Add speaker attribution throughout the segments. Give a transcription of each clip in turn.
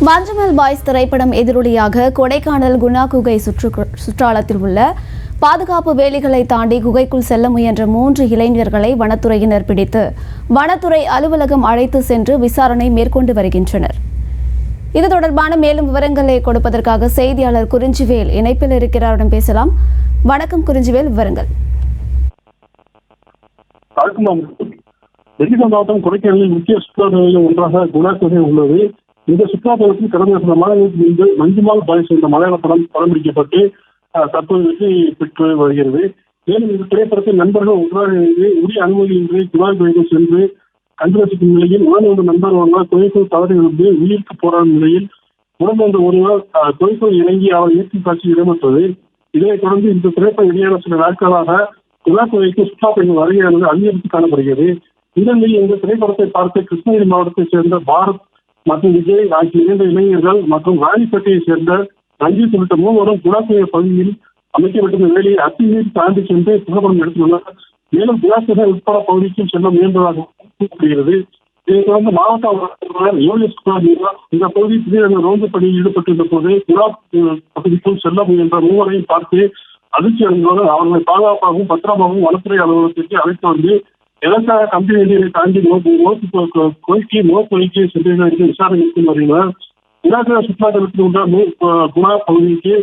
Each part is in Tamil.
Speaker 1: மஞ்சுமல் பாய்ஸ் திரைப்படம் எதிரொலியாக கொடைக்கானல் குணா குகை சுற்றாலத்தில் உள்ள பாதுகாப்பு வேலிகளை தாண்டி குகைக்குள் செல்ல முயன்ற 3 இளைஞர்களை வனத்துறையினர் பிடித்து வனத்துறை அலுவலகம் அழைத்து சென்று விசாரணை மேற்கொண்டு வருகின்றனர். இது தொடர்பான மேலும் விவரங்களை கொடுப்பதற்காக செய்தியாளர் குறிஞ்சிவேல் இணைப்பில் இருக்கிறாரிடம் பேசலாம். வணக்கம் குறிஞ்சிவேல், விவரங்கள்.
Speaker 2: மாவட்டம் கொடைக்கானலில் முக்கிய சுற்றுலாத்தலங்களில் ஒன்றாக குணா குகை உள்ளது. இந்த சுற்றுலாத்தலத்தில் கடந்த சில மாதங்களுக்கு முன்பு மஞ்சுமால் பாய்ஸ் என்ற மலையாள படம் பிடிக்கப்பட்டு தற்போது வெற்றி பெற்று வருகிறது. மேலும் இந்த திரைப்படத்தில் நண்பர்கள் ஒன்றாக இணைந்து உரிய அனுமதியின்றி குணா குகைக்கு சென்று கண்டுபிடிக்கும் நிலையில் உடனே நண்பர் ஒன்றால் குகைக்குள் தவறி இருந்து உயிருக்கு போராடும் நிலையில் உடனே ஒருவர் குகைக்குள் இறங்கி அவர் இயற்கை காட்சி இடம்பெற்றது. இதனைத் தொடர்ந்து இந்த திரைப்படம் வெளியான சில நாட்களாக குணா குகைக்கு சுற்றுலா பயணிகள் வருகையானது அதிகரித்து காணப்படுகிறது. இதனில் இந்த திரைப்படத்தை பார்த்து கிருஷ்ணகிரி மாவட்டத்தைச் சேர்ந்த பாரத் மற்றும் விஜய் ஆகிய 2 இளைஞர்கள் மற்றும் ராணிப்பேட்டையை சேர்ந்த ரஞ்சித் உள்ளிட்ட 3 குணாகுகை பகுதியில் அமைக்கப்பட்டுள்ள வேலையை அத்துமீறி தாண்டி சென்று புகைப்படம் எடுத்துள்ளனர். மேலும் குணாகுகை உட்பட பகுதிக்கும் செல்ல முயன்றதாக கூறப்படுகிறது. இதைத் தொடர்ந்து மாவட்ட இந்த பகுதி திடீரென ரோந்து பணியில் ஈடுபட்டிருந்த போது குணா பகுதிக்குள் செல்ல முயன்ற 3 பார்த்து அதிர்ச்சி அடைந்தவுடன் அவர்களை பாதுகாப்பாகவும் பத்திரமாகவும் வனத்துறை அலுவலகத்திற்கு அழைத்து வந்து எதற்காக கம்பெனி வேண்டியதை தாண்டி நோக்கி சென்றனர் என்று விசாரணை மேற்கொண்டு வருகின்றனர். குணாகுகை சுற்றுலாத்தலத்தில் உள்ள குணா பகுதிக்கு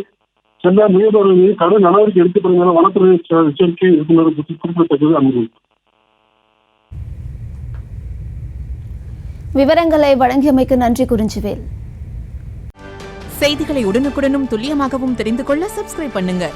Speaker 2: சென்ற முயல்வோர்கள் மீது கடும் நடவடிக்கை எடுக்கப்படும் என வனத்துறை எச்சரிக்கை இருக்கின்றது குறிப்பிடத்தக்கது. அன்பு
Speaker 1: விவரங்களை வழங்கியமைக்கு நன்றி குறிஞ்சிவேல்.
Speaker 3: செய்திகளை உடனுக்குடனும் துல்லியமாகவும் தெரிந்து கொள்ள சப்ஸ்கிரைப் பண்ணுங்க.